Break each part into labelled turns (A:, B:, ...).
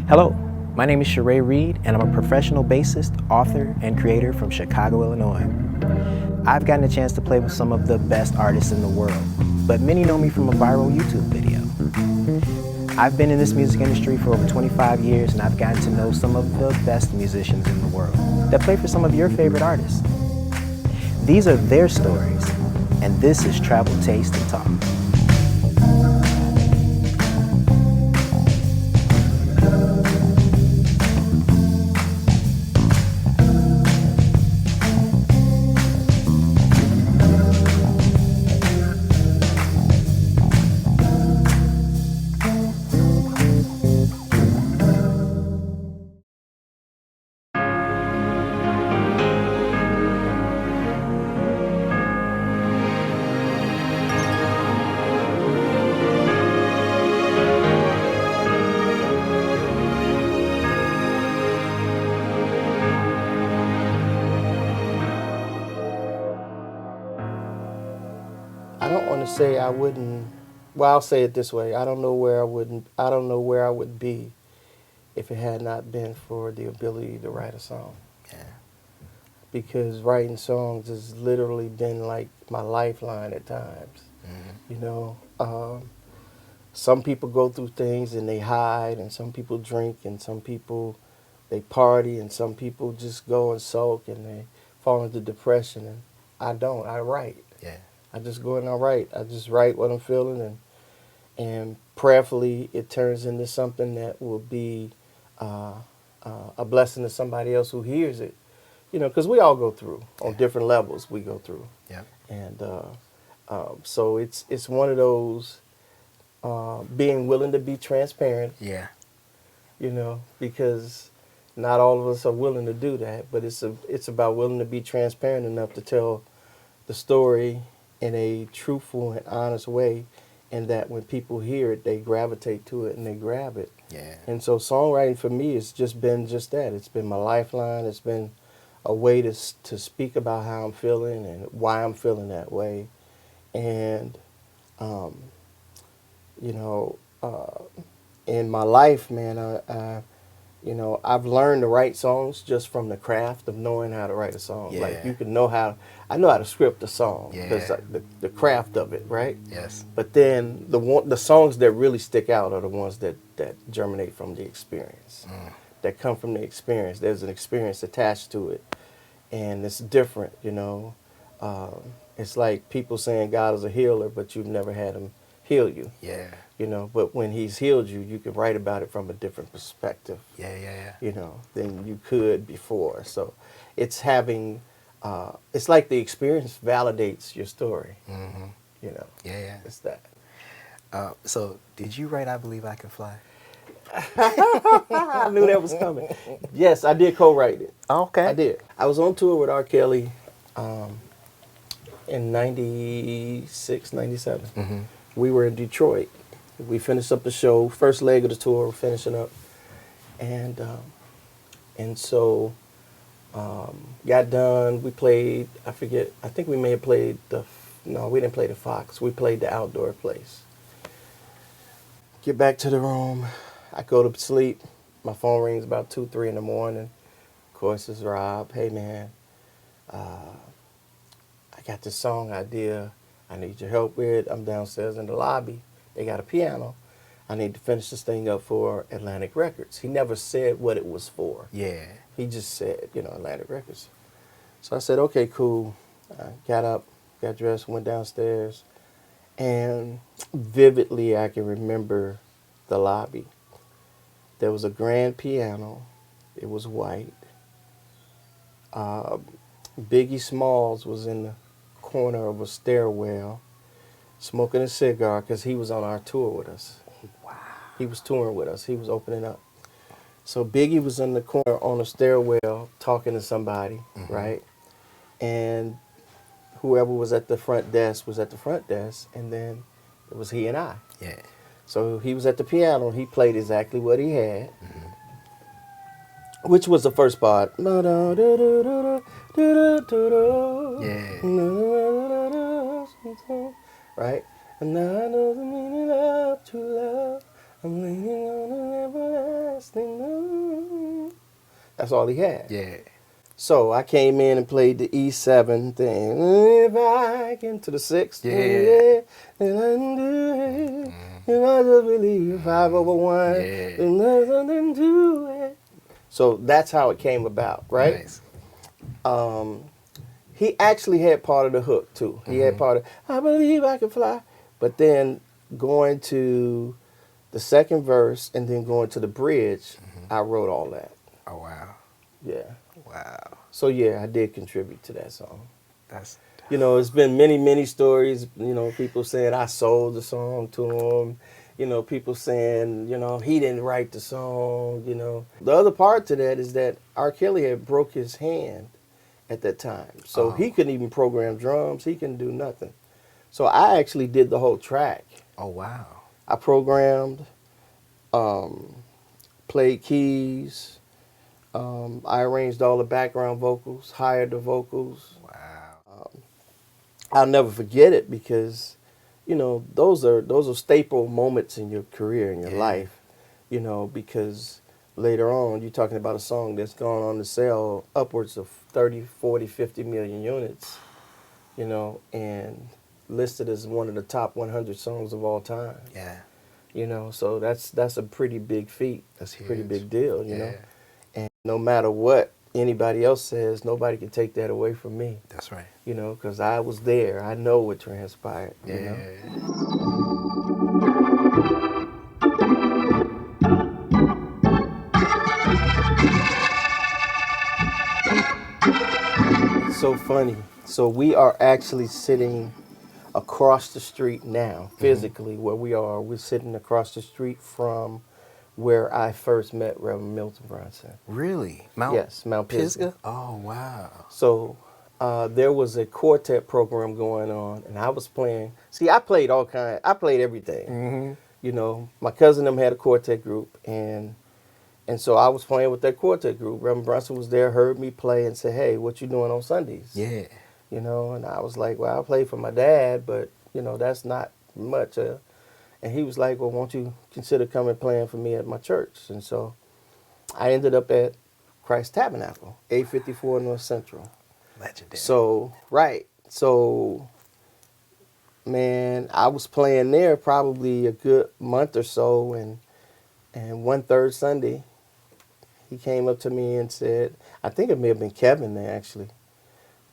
A: Hello, my name is Sharay Reed, and I'm a professional bassist, author, and creator from Chicago, Illinois. I've gotten a chance to play with some of the best artists in the world, but many know me from a viral YouTube video. I've been in this music industry for over 25 years, and I've gotten to know some of the best musicians in the world that play for some of your favorite artists. These are their stories, and this is Travel, Taste, and Talk.
B: I don't want to say I wouldn't. Well, I'll say it this way: I don't know where I would be if it had not been for the ability to write a song.
A: Yeah.
B: Because writing songs has literally been like my lifeline at times.
A: Mm-hmm.
B: You know, some people go through things and they hide, and some people drink, and some people they party, and some people just go and sulk and they fall into depression. And I don't. I write.
A: Yeah.
B: I just go and I write. I just write what I'm feeling, and prayerfully it turns into something that will be a blessing to somebody else who hears it. You know, because we all go through on different levels. We go through,
A: Yeah.
B: and so it's one of those being willing to be transparent.
A: Yeah.
B: You know, because not all of us are willing to do that, but it's about willing to be transparent enough to tell the story in a truthful and honest way, and that when people hear it, they gravitate to it and they grab it.
A: Yeah.
B: And so songwriting for me has just been just that. It's been my lifeline. It's been a way to speak about how I'm feeling and why I'm feeling that way. And, you know, in my life, man, you know, I've learned to write songs just from the craft of knowing how to write a song.
A: Yeah.
B: Like, you can know how, I know how to script a song,
A: Yeah.
B: because the craft of it, right?
A: Yes.
B: But then the songs that really stick out are the ones that germinate from the experience, that come from the experience. There's an experience attached to it, and it's different, you know. It's like people saying God is a healer, but you've never had him heal you.
A: Yeah.
B: You know, but when he's healed you, you can write about it from a different perspective.
A: Yeah. Yeah.
B: You know, than you could before. So it's having, it's like the experience validates your story.
A: Mm-hmm.
B: You know.
A: Yeah. Yeah.
B: It's that.
A: So, did you write "I Believe I Can Fly"?
B: I knew that was coming. Yes, I did co-write it.
A: Okay.
B: I did. I was on tour with R. Kelly in 96, 97.
A: Mm-hmm.
B: We were in Detroit. We finished up the show, first leg of the tour, we're finishing up. And so got done. We played, I forget, I think we may have played no, we didn't play the Fox. We played the outdoor place. Get back to the room. I go to sleep. My phone rings about 2, 3 in the morning. Of course, it's Rob. Hey, man, I got this song idea I need your help with. I'm downstairs in the lobby. They got a piano. I need to finish this thing up for Atlantic Records. He never said what it was for.
A: Yeah.
B: He just said, you know, Atlantic Records. So I said, okay, cool. I got up, got dressed, went downstairs, and vividly I can remember the lobby. There was a grand piano. It was white. Biggie Smalls was in the corner of a stairwell smoking a cigar because he was on our tour with us.
A: Wow.
B: He was touring with us. He was opening up. So Biggie was in the corner on a stairwell talking to somebody, right? And whoever was at the front desk was at the front desk, and then it was he and I.
A: Yeah.
B: So he was at the piano. He played exactly what he had, which was the first part. Right? And I know the meaning of true love. I'm leaning on an everlasting. That's all he had.
A: Yeah.
B: So I came in and played the E7 thing. If I get to the sixth,
A: Yeah.
B: and I do it. If I just believe 5/1,
A: Yeah.
B: and there's nothing to it. So that's how it came about, right?
A: Nice.
B: He actually had part of the hook too. He had part of I believe I can fly, but then going to the second verse and then going to the bridge, I wrote all that.
A: Oh, wow.
B: Yeah.
A: Wow.
B: So yeah, I did contribute to that song.
A: That's
B: You know, it's been many stories. You know, people saying I sold the song to him. You know, people saying, you know, he didn't write the song. You know, the other part to that is that R. Kelly had broke his hand at that time, so he couldn't even program drums. He couldn't do nothing. So I actually did the whole track.
A: Oh, wow.
B: I programmed, played keys. I arranged all the background vocals, hired the vocals.
A: Wow.
B: I'll never forget it because, you know, those are staple moments in your career, in your life, you know, because later on you're talking about a song that's gone on to sell upwards of 30, 40, 50 million units, you know, and listed as one of the top 100 songs of all time.
A: Yeah.
B: You know, so that's a pretty big feat. That's a pretty
A: huge.
B: big deal, you know. And no matter what anybody else says, nobody can take that away from me.
A: That's right.
B: You know, because I was there. I know what transpired. You know? It's so funny. So we are actually sitting across the street now, physically, where we are. We're sitting across the street from where I first met Reverend Milton Bronson.
A: Really?
B: Yes, Mount Pisgah.
A: Oh, wow.
B: So there was a quartet program going on, and I was playing. See, I played all kinds. I played everything. You know, my cousin and them had a quartet group, and so I was playing with that quartet group. Reverend Bronson was there, heard me play, and said, "Hey, what you doing on Sundays?"
A: Yeah.
B: You know, and I was like, "Well, I play for my dad, but you know, that's not much." And he was like, "Well, won't you consider coming playing for me at my church?" And so I ended up at Christ Tabernacle, 854 North Central.
A: Legendary.
B: So, right. So, man, I was playing there probably a good month or so, and one third Sunday, he came up to me and said, I think it may have been Kevin there, actually.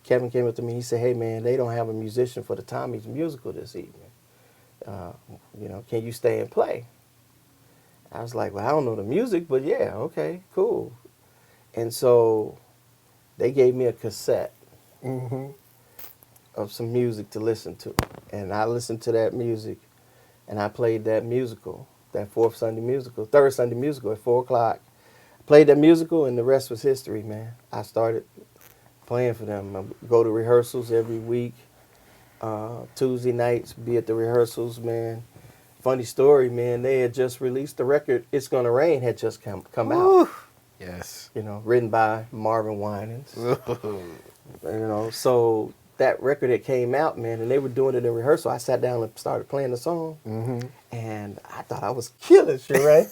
B: Kevin came up to me, he said, "Hey, man, they don't have a musician for the Tommies musical this evening. You know, can you stay and play?" I was like, "Well, I don't know the music, but yeah, okay, cool." And so they gave me a cassette of some music to listen to. And I listened to that music, and I played that musical, that third Sunday musical at 4 o'clock. Played that musical, and the rest was history, man. I started playing for them. I go to rehearsals every week. Tuesday nights, be at the rehearsals, man. Funny story, man. They had just released the record. It's Gonna Rain had just come out.
A: Yes.
B: You know, written by Marvin Winans. You know, so that record had came out, man, and they were doing it in rehearsal. I sat down and started playing the song, and I thought I was killing, Sharay.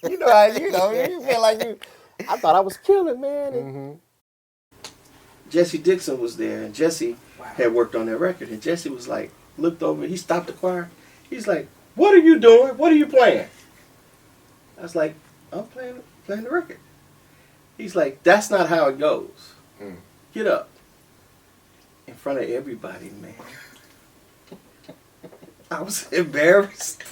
B: You know how you feel like you. I thought I was killing, man. And Jesse Dixon was there, and Jesse had worked on that record, and Jesse was like, looked over, he stopped the choir. He's like, "What are you doing? What are you playing?" I was like, "I'm playing the record." He's like, "That's not how it goes. Get up." In front of everybody, man. I was embarrassed.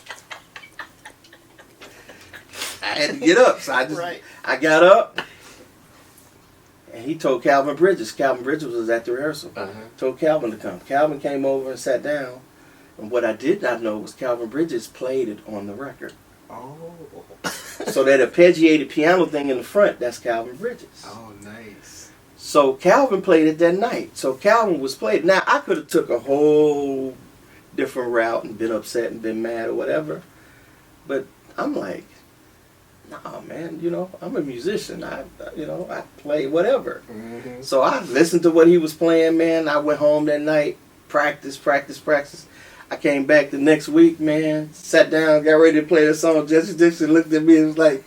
B: I had to get up, so I got up, and he told Calvin Bridges. Calvin Bridges was at the rehearsal. Told Calvin to come. Calvin came over and sat down, and what I did not know was Calvin Bridges played it on the record.
A: Oh.
B: So that arpeggiated piano thing in the front, that's Calvin Bridges.
A: Oh, nice.
B: So Calvin played it that night. So Calvin was playing. Now, I could have took a whole different route and been upset and been mad or whatever. But I'm like, nah, man, you know, I'm a musician. I play whatever. So I listened to what he was playing, man. I went home that night, practice. I came back the next week, man, sat down, got ready to play the song. Jesse Dixon looked at me and was like,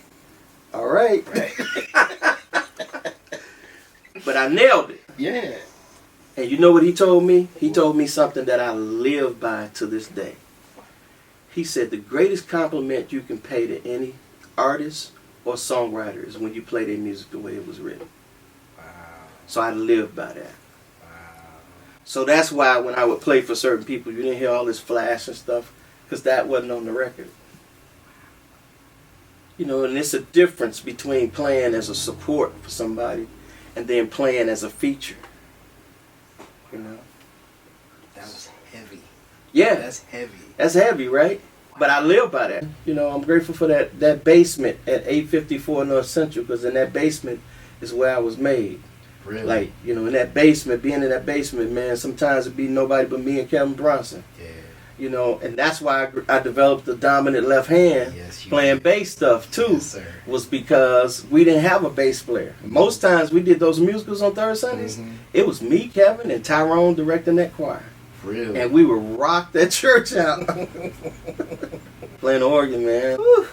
B: All right. But I nailed it.
A: Yeah.
B: And you know what he told me? He told me something that I live by to this day. He said the greatest compliment you can pay to any artist or songwriter is when you play their music the way it was written.
A: Wow.
B: So I live by that.
A: Wow.
B: So that's why when I would play for certain people, you didn't hear all this flash and stuff, because that wasn't on the record. You know, and it's a difference between playing as a support for somebody and then playing as a feature. You know?
A: That was heavy.
B: Yeah.
A: That's heavy.
B: That's heavy, right? But I live by that. You know, I'm grateful for that basement at 854 North Central, because in that basement is where I was made.
A: Really?
B: Like, you know, in that basement, being in that basement, man, sometimes it'd be nobody but me and Kevin Bronson.
A: Yeah.
B: You know, and that's why I developed the dominant left hand,
A: Yes, you
B: playing
A: did.
B: bass stuff too.
A: Yes, sir.
B: Was because we didn't have a bass player. Most times we did those musicals on third Sundays.
A: Mhm.
B: It was me, Kevin, and Tyrone directing that choir.
A: Really?
B: And we would rock that church out. Playing the organ, man. Whew.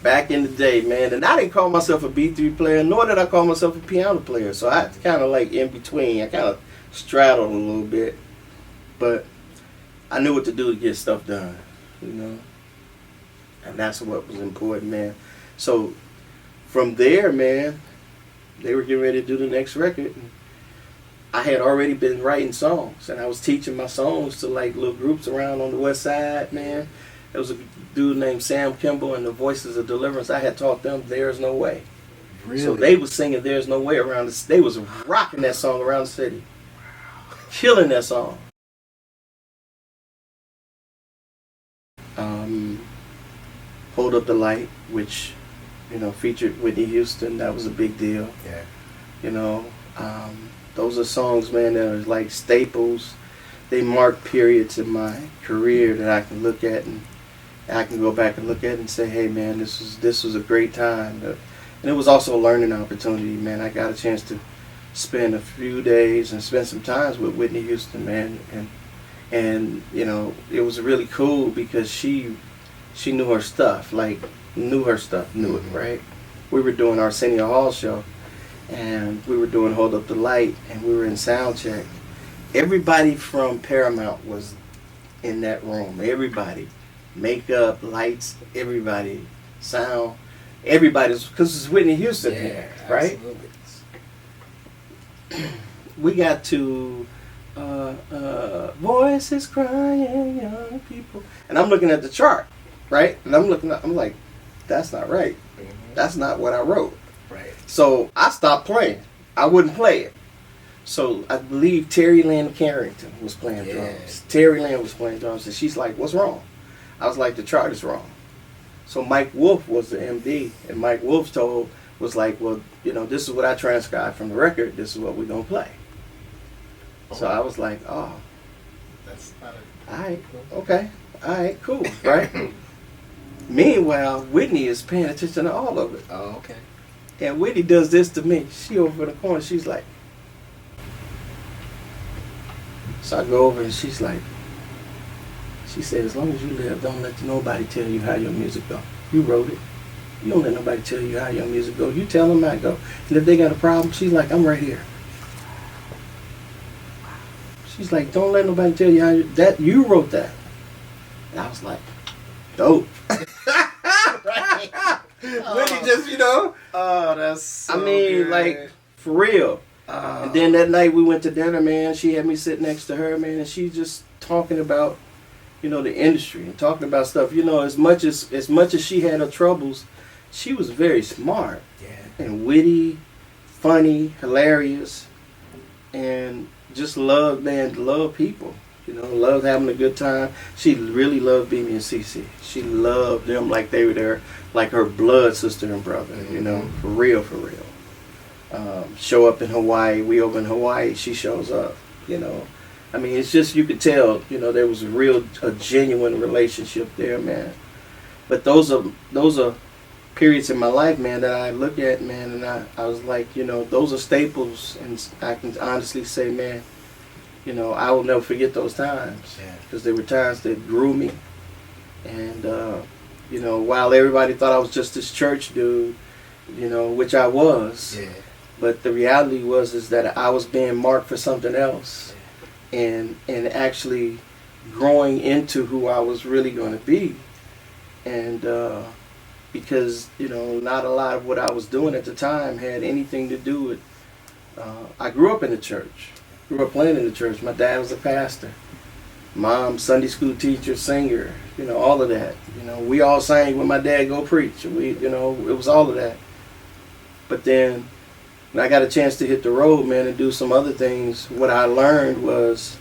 B: Back in the day, man. And I didn't call myself a B3 player, nor did I call myself a piano player. So I kind of like in between. I kind of straddled a little bit. But I knew what to do to get stuff done, you know. And that's what was important, man. So from there, man, they were getting ready to do the next record. I had already been writing songs, and I was teaching my songs to like little groups around on the west side, man. There was a dude named Sam Kimball and the Voices of Deliverance. I had taught them There's No Way.
A: Really?
B: So they was singing There's No Way around the They was rocking that song around the city. Killing that song. Hold Up the Light, which, you know, featured Whitney Houston. That was a big deal.
A: Yeah.
B: You know, those are songs, man, that are like staples. They mark periods in my career that I can look at, and I can go back and look at and say, hey, man, this was a great time. And it was also a learning opportunity, man. I got a chance to spend a few days and spend some times with Whitney Houston, man. And you know, it was really cool because she knew her stuff, knew it, right? We were doing Arsenio Hall show, and we were doing Hold Up the Light, and we were in sound check. Everybody from Paramount was in that room. Everybody. Makeup, lights, everybody. Sound. Everybody's, because it's Whitney Houston here, right?
A: Absolutely.
B: We got to Voices Crying Young People. And I'm looking at the chart, right? And I'm like, that's not right.
A: Mm-hmm.
B: That's not what I wrote.
A: Right.
B: So I stopped playing. I wouldn't play it. So I believe Terry Lynn Carrington was playing drums. Terry Lynn was playing drums, and she's like, what's wrong? I was like, the chart is wrong. So Mike Wolf was the MD, and Mike Wolf was like, well, you know, this is what I transcribed from the record. This is what we're going to play. So I was like, oh.
A: That's not
B: All right, okay. All right, cool, right? Meanwhile, Whitney is paying attention to all of it.
A: Oh, okay.
B: And Whitney does this to me. She over in the corner, she's like. So I go over and she's like, she said, as long as you live, don't let nobody tell you how your music go. You wrote it. You don't let nobody tell you how your music go. You tell them how it go. And if they got a problem, she's like, I'm right here. She's like, don't let nobody tell you how you wrote that. And I was like, dope. Whitney just, you know.
A: Oh, that's so
B: I mean,
A: good.
B: like, for real. And then that night we went to dinner, man. She had me sit next to her, man, and she just talking about, you know, the industry and talking about stuff. You know, as much as she had her troubles, she was very smart.
A: Yeah.
B: And witty, funny, hilarious, and just loved people. You know, loved having a good time. She really loved Beanie and Cece. She loved them like they were there, like her blood sister and brother. You know, for real, for real. Show up in Hawaii. We over in Hawaii. She shows up. You know, I mean, it's just, you could tell. You know, there was a genuine relationship there, man. But those are periods in my life, man, that I look at, man, and I was like, you know, those are staples, and I can honestly say, man, you know, I will never forget those times, because they were times that grew me. And you know, while everybody thought I was just this church dude, you know, which I was.
A: Yeah.
B: But the reality was is that I was being marked for something else, and actually growing into who I was really going to be. And because, you know, not a lot of what I was doing at the time had anything to do with, I grew up in the church, grew up playing in the church. My dad was a pastor. Mom, Sunday school teacher, singer, you know, all of that. You know, we all sang when my dad go preach. You know, it was all of that. But then when I got a chance to hit the road, man, and do some other things, what I learned was,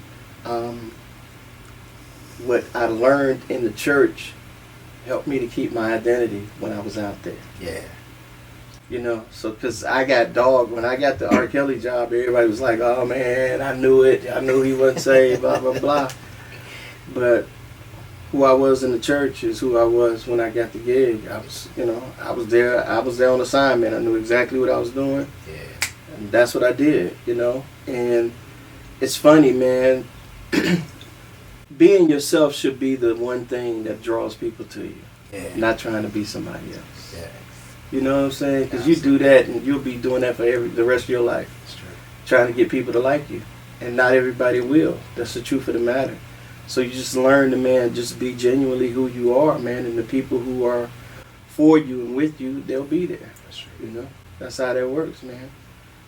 B: what I learned in the church helped me to keep my identity when I was out there.
A: Yeah.
B: You know, so because I got dogged. When I got the R. Kelly job, everybody was like, oh man, I knew it. I knew he wasn't saved, blah, blah, blah. But who I was in the church is who I was when I got the gig. I was, you know, I was there on assignment. I knew exactly what I was doing.
A: Yeah.
B: And that's what I did, you know. And it's funny, man. Being yourself should be the one thing that draws people to you.
A: Yeah.
B: Not trying to be somebody else.
A: Yeah.
B: You know what I'm saying? Because you do that and you'll be doing that for the rest of your life.
A: That's true.
B: Trying to get people to like you. And not everybody will. That's the truth of the matter. So you just learn to, man, just be genuinely who you are, man. And the people who are for you and with you, they'll be there.
A: That's true.
B: You know? That's how that works, man.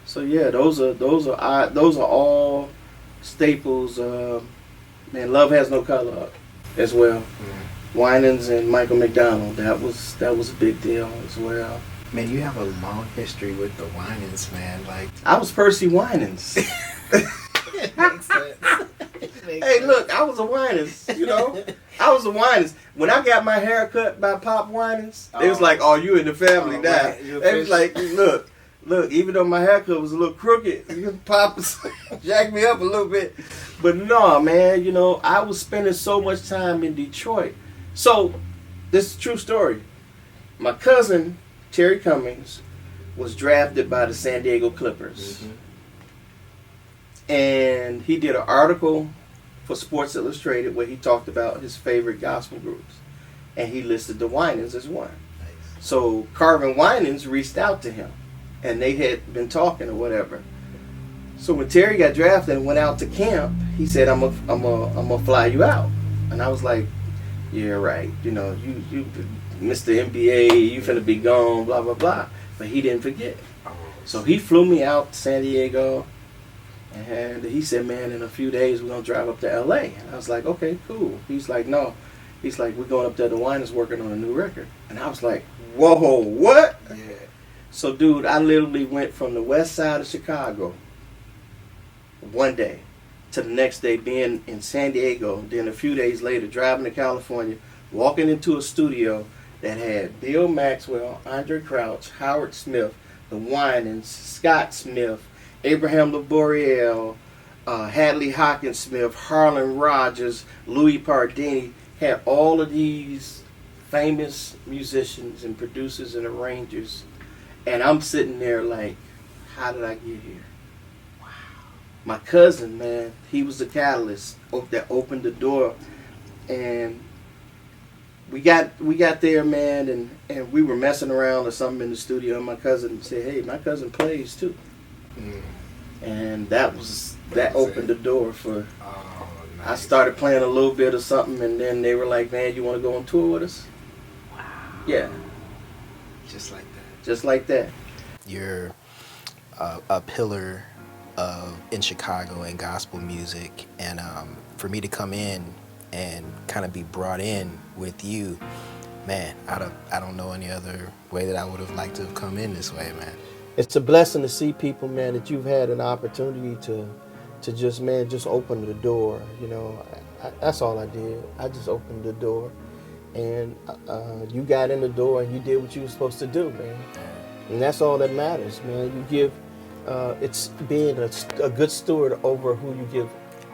B: So yeah, those are all staples. Man, Love Has No Color as well.
A: Mm-hmm.
B: Winans and Michael McDonald. That was a big deal as well.
A: Man, you have a long history with the Winans, man. Like,
B: I was Percy Winans.
A: it makes sense.
B: Hey, look, I was a Winans. You know, I was a Winans. When I got my hair cut by Pop Winans, it was like, "Oh, you in the family now."
A: Right.
B: It was like, look. Even though my haircut was a little crooked, Pop jacked me up a little bit. But no, man. You know, I was spending so much time in Detroit. So, this is a true story. My cousin, Terry Cummings, was drafted by the San Diego Clippers.
A: Mm-hmm.
B: And he did an article for Sports Illustrated where he talked about his favorite gospel groups. And he listed the Winans as one.
A: Nice.
B: So, Carvin Winans reached out to him. And they had been talking or whatever. So, when Terry got drafted and went out to camp, he said, I'm gonna fly you out. And I was like, yeah, right. You know, you Mr. NBA, you finna be gone, blah, blah, blah. But he didn't forget. So he flew me out to San Diego, and he said, man, in a few days we're gonna drive up to LA. And I was like, okay, cool. He's like, no. He's like, we're going up there to Winans working on a new record. And I was like, whoa, what?
A: Yeah.
B: So, dude, I literally went from the west side of Chicago one day to the next day being in San Diego, then a few days later driving to California, walking into a studio that had Bill Maxwell, Andre Crouch, Howard Smith, the Winans, Scott Smith, Abraham LaBoriel, Hadley Hawkinsmith, Harlan Rogers, Louis Pardini, had all of these famous musicians and producers and arrangers, and I'm sitting there like, how did I get here? My cousin, man, he was the catalyst that opened the door, and we got there, man, and we were messing around or something in the studio, and my cousin said, hey, my cousin plays too. And that opened the door for,
A: nice.
B: I started playing a little bit of something, and then they were like, man, you want to go on tour with us?
A: Wow.
B: Yeah.
A: Just like that.
B: Just like that.
A: You're a pillar in Chicago and gospel music, and for me to come in and kind of be brought in with you, man, I don't know any other way that I would have liked to have come in this way, man.
B: It's a blessing to see people, man, that you've had an opportunity to just open the door. You know, that's all I did. I just opened the door, and you got in the door and you did what you were supposed to do, man. And that's all that matters, man. You give. It's being a good steward over who you give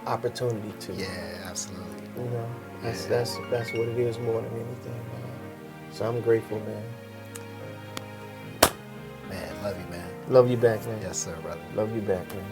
B: opportunity to.
A: Yeah, absolutely.
B: You know, that's what it is more than anything, man. So I'm grateful, man.
A: Man, love you, man.
B: Love you back, man.
A: Yes, sir, brother.
B: Love you back, man.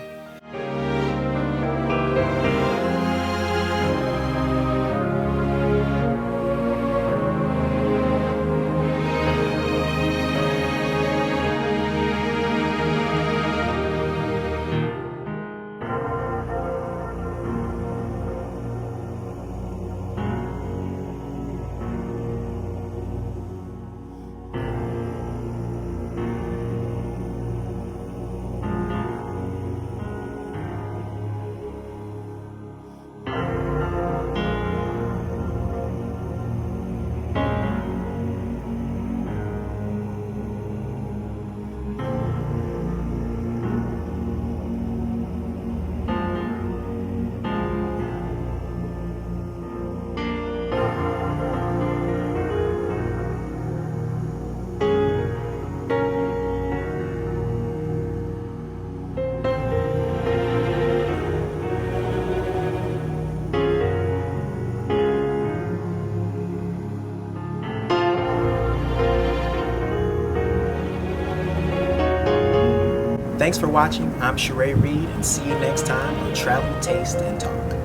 A: Thanks for watching. I'm Sharay Reed, and see you next time on Travel, Taste, and Talk.